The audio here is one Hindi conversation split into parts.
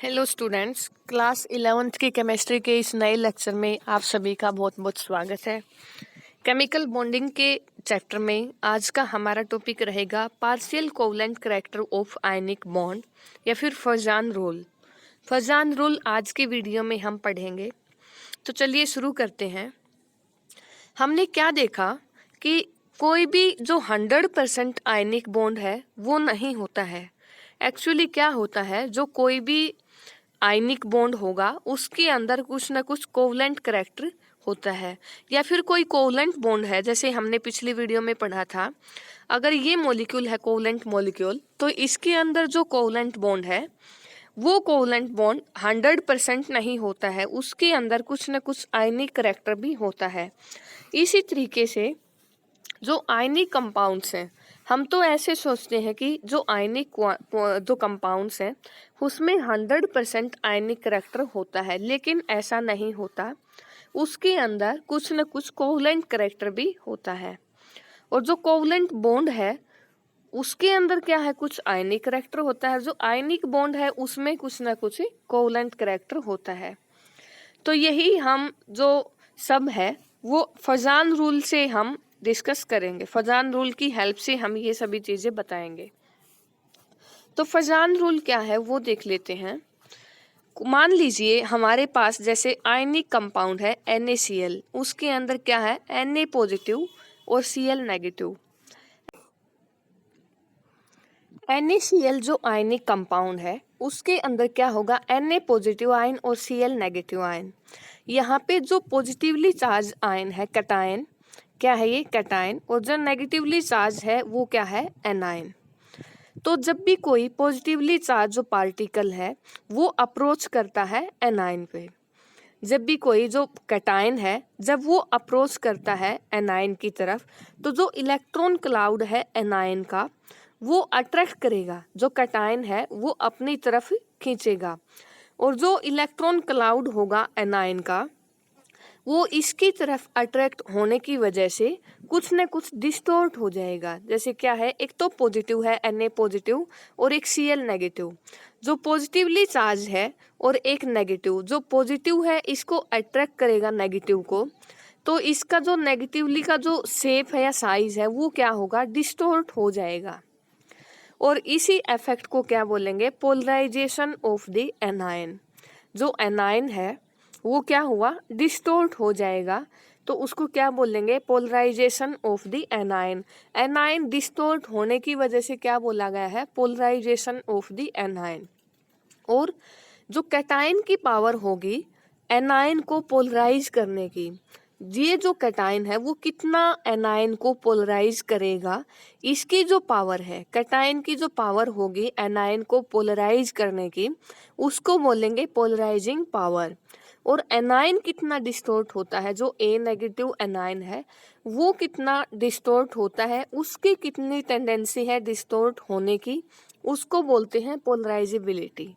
हेलो स्टूडेंट्स, क्लास 11th की केमिस्ट्री के इस नए लेक्चर में आप सभी का बहुत बहुत स्वागत है। केमिकल बॉन्डिंग के चैप्टर में आज का हमारा टॉपिक रहेगा partial covalent character of ionic bond या फिर फजान रूल। फजान रूल आज के वीडियो में हम पढ़ेंगे। तो चलिए शुरू करते हैं। हमने क्या देखा कि कोई भी जो 100% आयनिक बॉन्ड है वो नहीं होता है। एक्चुअली क्या होता है, जो कोई भी आयनिक बॉन्ड होगा उसके अंदर कुछ ना कुछ कोवलेंट करैक्टर होता है, या फिर कोई कोवलेंट बॉन्ड है। जैसे हमने पिछली वीडियो में पढ़ा था, अगर ये मॉलिक्यूल है कोवलेंट मॉलिक्यूल, तो इसके अंदर जो कोवलेंट बॉन्ड है वो कोवलेंट बॉन्ड 100% नहीं होता है, उसके अंदर कुछ ना कुछ आयनिक करैक्टर भी होता है। इसी तरीके से जो आयनिक कंपाउंड्स हैं, हम तो ऐसे सोचते हैं कि जो आयनिक जो कंपाउंड्स हैं उसमें 100% आयनिक करैक्टर होता है, लेकिन ऐसा नहीं होता। उसके अंदर कुछ न कुछ कोवलेंट करैक्टर भी होता है। और जो कोवलेंट बॉन्ड है उसके अंदर क्या है, कुछ आयनिक करैक्टर होता है। जो आयनिक बॉन्ड है उसमें कुछ न कुछ कोवलेंट करैक्टर होता है। तो यही हम जो सब है वो फजान रूल से हम डिस्कस करेंगे। फजान रूल की हेल्प से हम ये सभी चीजें बताएंगे। तो फजान रूल क्या है वो देख लेते हैं। मान लीजिए हमारे पास जैसे आयनिक कंपाउंड है NaCl, उसके अंदर क्या है Na पॉजिटिव और Cl नेगेटिव। NaCl जो आयनिक कंपाउंड है उसके अंदर क्या होगा, Na पॉजिटिव आयन और Cl नेगेटिव आयन। यहाँ पे जो पॉजिटिवली चार्ज आयन है कैटायन, क्या है ये कैटायन, और जो नेगेटिवली चार्ज है वो क्या है एनायन। तो जब भी कोई पॉजिटिवली चार्ज जो पार्टिकल है वो अप्रोच करता है एनायन पे, जब भी कोई जो कैटायन है जब वो अप्रोच करता है एनायन की तरफ, तो जो इलेक्ट्रॉन क्लाउड है एनायन का वो अट्रैक्ट करेगा, जो कैटायन है वो अपनी तरफ खींचेगा। और जो इलेक्ट्रॉन क्लाउड होगा एनायन का वो इसकी तरफ अट्रैक्ट होने की वजह से कुछ न कुछ डिस्टोर्ट हो जाएगा। जैसे क्या है, एक तो पॉजिटिव है Na पॉजिटिव और एक Cl नेगेटिव, जो पॉजिटिवली चार्ज है, और एक नेगेटिव, जो पॉजिटिव है इसको अट्रैक्ट करेगा नेगेटिव को, तो इसका जो नेगेटिवली का जो शेप है या साइज है वो क्या होगा, डिस्टोर्ट हो जाएगा। और इसी इफेक्ट को क्या बोलेंगे, पोलराइजेशन ऑफ द एनायन। जो एनायन है वो क्या हुआ, डिस्टोर्ट हो जाएगा, तो उसको क्या बोलेंगे, polarisation of the anion. Anion distort होने की वजह से क्या बोला गया है, पोलराइजेशन ऑफ द एनायन। और जो कैटायन की पावर होगी एनायन को पोलराइज करने की, ये जो कैटायन है वो कितना एनायन को पोलराइज करेगा, इसकी जो पावर है, कैटायन की जो पावर होगी एनायन को पोलराइज करने की, उसको बोलेंगे पोलराइजिंग पावर। और एनायन कितना डिस्टोर्ट होता है, जो A नेगेटिव एनायन है वो कितना डिस्टोर्ट होता है, उसकी कितनी टेंडेंसी है डिस्टोर्ट होने की, उसको बोलते हैं पोलराइजेबिलिटी।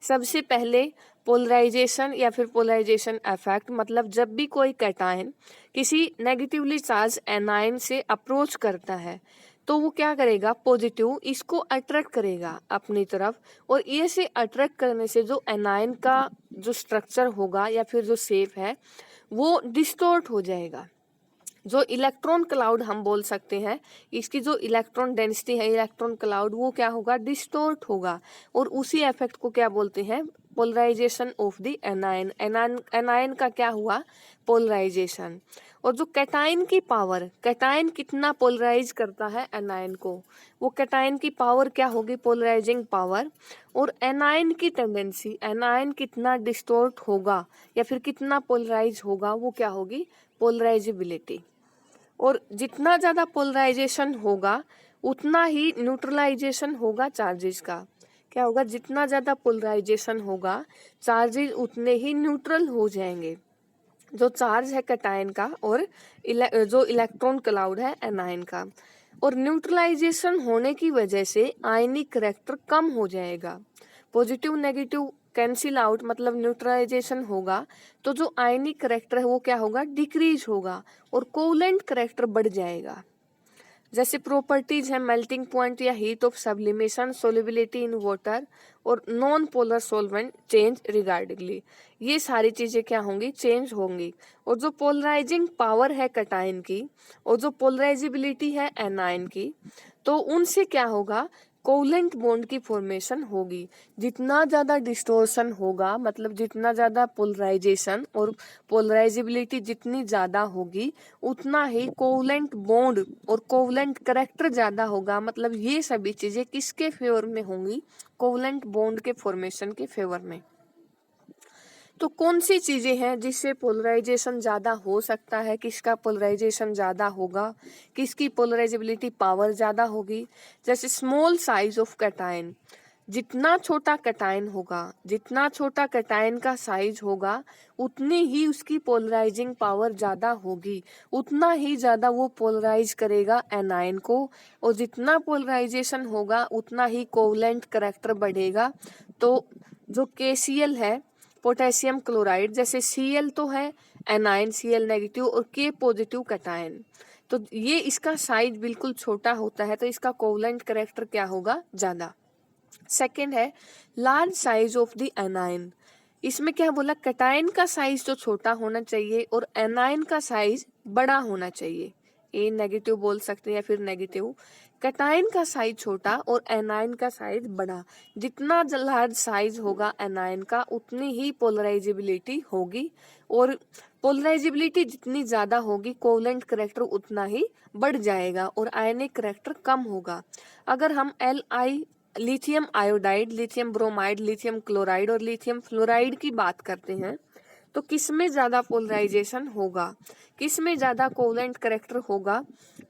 सबसे पहले पोलराइजेशन या फिर पोलराइजेशन इफेक्ट, मतलब जब भी कोई कैटायन किसी नेगेटिवली चार्ज एनायन से अप्रोच करता है तो वो क्या करेगा, पॉजिटिव इसको अट्रैक्ट करेगा अपनी तरफ, और ये से अट्रैक्ट करने से जो एनायन का जो स्ट्रक्चर होगा या फिर जो शेप है वो डिस्टोर्ट हो जाएगा। जो इलेक्ट्रॉन क्लाउड हम बोल सकते हैं, इसकी जो इलेक्ट्रॉन डेंसिटी है इलेक्ट्रॉन क्लाउड, वो क्या होगा, डिस्टोर्ट होगा। और उसी इफेक्ट को क्या बोलते हैं, polarisation of the anion. Anion का क्या हुआ, पोलराइजेशन। और जो कैटायन की पावर, कैटायन कितना पोलराइज करता है एनायन को, वो कैटायन की पावर क्या होगी, पोलराइजिंग पावर। और एनायन की टेंडेंसी, एनायन कितना डिस्टोर्ट होगा या फिर कितना पोलराइज होगा, वो क्या होगी, पोलराइजेबिलिटी। और जितना ज़्यादा पोलराइजेशन होगा उतना ही न्यूट्रलाइजेशन होगा चार्जेस का। क्या होगा, जितना ज़्यादा पोलराइजेशन होगा चार्जेस उतने ही न्यूट्रल हो जाएंगे, जो चार्ज है कैटायन का और जो इलेक्ट्रॉन क्लाउड है एनायन का। और न्यूट्रलाइजेशन होने की वजह से आयनिक करैक्टर कम हो जाएगा। पॉजिटिव नेगेटिव कैंसिल आउट, मतलब न्यूट्रलाइजेशन होगा तो जो आयनिक करैक्टर है वो क्या होगा, डिक्रीज होगा, और कोवलेंट करैक्टर बढ़ जाएगा। जैसे प्रॉपर्टीज है मेल्टिंग पॉइंट या heat of sublimation, solubility in water और नॉन पोलर सॉल्वेंट चेंज रिगार्डिंगली, ये सारी चीजें क्या होंगी, चेंज होंगी। और जो पोलराइजिंग पावर है कैटायन की और जो पोलराइजिबिलिटी है एनायन की, तो उनसे क्या होगा, कोवलेंट बॉन्ड की फॉर्मेशन होगी। जितना ज्यादा डिस्टोर्शन होगा, मतलब जितना ज्यादा पोलराइजेशन और पोलराइजिबिलिटी जितनी ज्यादा होगी, उतना ही कोवलेंट बॉन्ड और कोवलेंट करैक्टर ज्यादा होगा। मतलब ये सभी चीजें किसके फेवर में होंगी, कोवलेंट बॉन्ड के फॉर्मेशन के फेवर में। तो कौन सी चीजें हैं जिससे पोलराइजेशन ज्यादा हो सकता है, किसका पोलराइजेशन ज्यादा होगा, किसकी पोलराइजेबिलिटी पावर ज्यादा होगी। जैसे स्मॉल साइज ऑफ कैटायन, जितना छोटा कैटायन होगा, जितना छोटा कैटायन का साइज होगा, उतनी ही उसकी पोलराइजिंग पावर ज्यादा होगी, उतना ही ज्यादा वो पोलराइज करेगा एनायन को, और जितना पोलराइजेशन होगा उतना ही कोवलेंट करैक्टर बढ़ेगा। तो जो KCl है, पोटेशियम क्लोराइड, जैसे Cl तो है एनायन, Cl नेगेटिव, और K पॉजिटिव कैटायन, तो ये इसका साइज बिल्कुल छोटा होता है, तो इसका कोवलेंट करैक्टर क्या होगा, ज्यादा। सेकेंड है large size of the anion, इसमें क्या बोला, कैटायन का साइज तो छोटा होना चाहिए और एनायन का साइज बड़ा होना चाहिए। ए नेगेटिव बोल सकते हैं या फिर नेगेटिव, कैटायन का साइज छोटा और एनायन का साइज बड़ा। जितना लार्ज साइज होगा एनायन का, उतनी ही पोलराइजिबिलिटी होगी, और पोलराइजिबिलिटी जितनी ज्यादा होगी, कोवलेंट करैक्टर उतना ही बढ़ जाएगा और आयनिक करैक्टर कम होगा। अगर हम lithium iodide, lithium bromide, lithium chloride और लिथियम फ्लोराइड की बात करते हैं, तो किसमें ज्यादा पोलराइजेशन होगा, किसमें ज्यादा कोवलेंट करैक्टर होगा।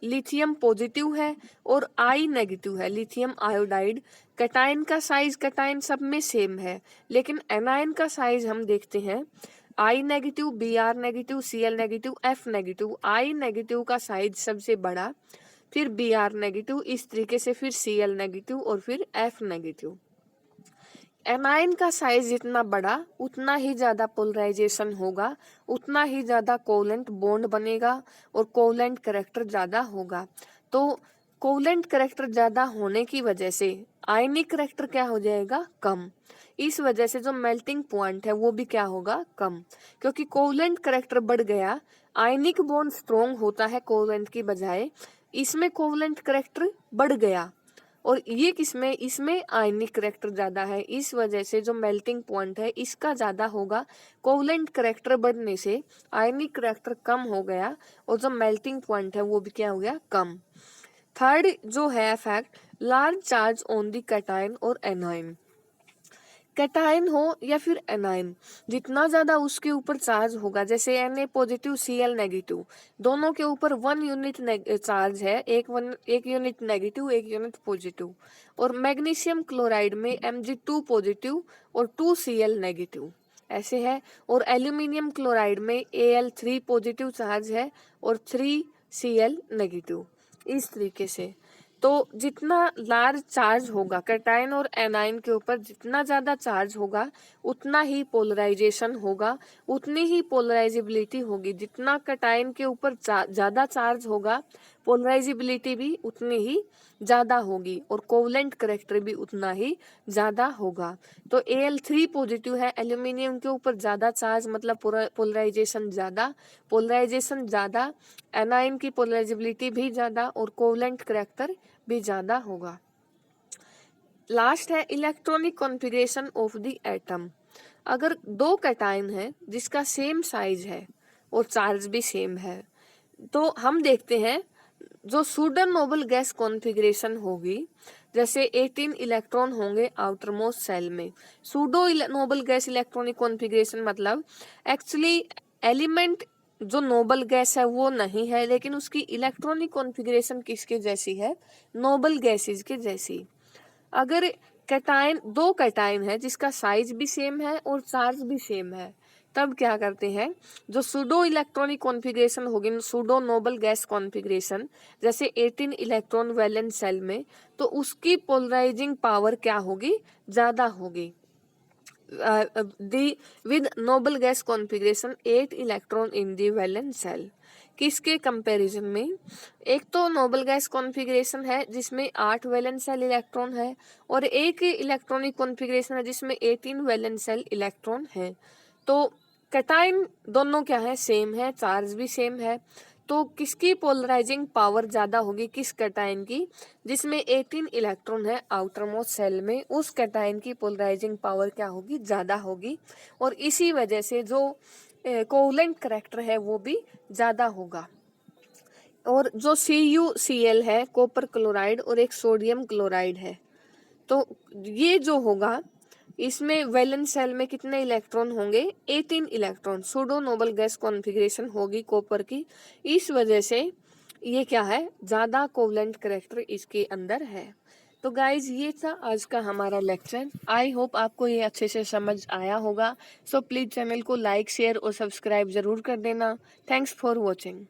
लिथियम पॉजिटिव है और आई नेगेटिव है, लिथियम आयोडाइड। कैटायन का साइज कैटायन सब में सेम है, लेकिन एनायन का साइज हम देखते हैं, I negative, Br negative, Cl negative, F negative. I negative का साइज सबसे बड़ा, फिर Br नेगेटिव, इस तरीके से फिर Cl नेगेटिव और फिर F नेगेटिव। एनायन का साइज जितना बड़ा, उतना ही ज्यादा पोलराइजेशन होगा, उतना ही ज्यादा कोवलेंट बॉन्ड बनेगा और कोवलेंट करैक्टर ज्यादा होगा। तो कोवलेंट करैक्टर ज्यादा होने की वजह से आयनिक करैक्टर क्या हो जाएगा, कम। इस वजह से जो मेल्टिंग पॉइंट है वो भी क्या होगा, कम, क्योंकि कोवलेंट करैक्टर बढ़ गया। आयनिक बॉन्ड स्ट्रॉन्ग होता है कोवलेंट की बजाय, इसमें कोवलेंट करैक्टर बढ़ गया, और ये किसमें, इसमें आयनिक करैक्टर ज्यादा है। इस वजह से जो मेल्टिंग पॉइंट है इसका ज्यादा होगा, कोवलेंट करैक्टर बढ़ने से आयनिक करैक्टर कम हो गया, और जो मेल्टिंग पॉइंट है वो भी क्या हो गया, कम। थर्ड जो है fact, large charge on the cation और एनायन। कैटायन हो या फिर एनायन, जितना ज्यादा उसके ऊपर चार्ज होगा, जैसे Na पॉजिटिव, Cl नेगेटिव, दोनों के ऊपर 1 यूनिट चार्ज है, एक यूनिट नेगेटिव, एक यूनिट पॉजिटिव। और मैग्नीशियम क्लोराइड में Mg2 पॉजिटिव और 2Cl नेगेटिव, ऐसे है। और एल्यूमिनियम क्लोराइड में Al3 पॉजिटिव चार्ज है और 3Cl नेगेटिव, इस तरीके से। तो जितना लार्ज चार्ज होगा कैटायन और एनायन के ऊपर, जितना ज्यादा चार्ज होगा उतना ही पोलराइजेशन होगा, उतनी ही पोलराइजिबिलिटी होगी। जितना कैटायन के ऊपर ज्यादा चार्ज होगा, पोलराइजिबिलिटी भी उतनी ही ज्यादा होगी और कोवलेंट करैक्टर भी उतना ही ज्यादा होगा। तो Al3 पॉजिटिव है, एल्यूमिनियम के ऊपर ज्यादा चार्ज, मतलब पोलराइजेशन ज्यादा, एनायन की पोलराइजिबिलिटी भी ज्यादा और कोवलेंट करैक्टर भी ज्यादा होगा। लास्ट है electronic configuration of the atom. अगर दो कैटायन है जिसका सेम साइज है और चार्ज भी सेम है, तो हम देखते हैं जो सुडर नोबल गैस कॉन्फ़िगरेशन होगी, जैसे 18 इलेक्ट्रॉन होंगे आउटर मोस्ट सेल में। Pseudo noble gas electronic configuration मतलब एक्चुअली एलिमेंट जो नोबल गैस है वो नहीं है, लेकिन उसकी इलेक्ट्रॉनिक कॉन्फ़िगरेशन किसके जैसी है, नोबल गैसेज के जैसी। अगर दो कैटायन है जिसका साइज भी सेम है और चार्ज भी सेम है, तब क्या करते हैं, जो सुडो इलेक्ट्रॉनिक कॉन्फ़िगरेशन होगी, सुडो नोबल गैस कॉन्फ़िगरेशन, जैसे 18 इलेक्ट्रॉन वैलेंस सेल में, तो उसकी पोलराइजिंग पावर क्या होगी, ज्यादा होगी। with noble gas configuration 8 electron in the valence cell, किसके कंपैरिजन में? एक तो नोबल गैस कॉन्फ़िगरेशन है जिसमें 8 वैलेंस शेल इलेक्ट्रॉन है और एक इलेक्ट्रॉनिक कॉन्फ़िगरेशन है जिसमें 18 वैलेंस शेल इलेक्ट्रॉन है। तो कैटायन दोनों क्या है? सेम है, चार्ज भी सेम है। तो किसकी पोलराइजिंग पावर ज़्यादा होगी? किस कैटायन की? जिसमें 18 इलेक्ट्रॉन है आउटर मोस्ट सेल में, उस कैटायन की पोलराइजिंग पावर क्या होगी? ज़्यादा होगी। और इसी वजह से जो कोवलेंट करैक्टर है वो भी ज़्यादा होगा। और जो CuCl है, कॉपर क्लोराइड और एक सोडियम क्लोराइड है, तो ये जो होगा इसमें वैलेंस शेल में कितने इलेक्ट्रॉन होंगे? 18 electron. Pseudo noble gas configuration होगी कॉपर की, इस वजह से ये क्या है? ज़्यादा कोवलेंट करैक्टर इसके अंदर है। तो गाइज ये था आज का हमारा लेक्चर। आई होप आपको ये अच्छे से समझ आया होगा। सो प्लीज़ चैनल को लाइक, शेयर और सब्सक्राइब ज़रूर कर देना। Thanks for watching.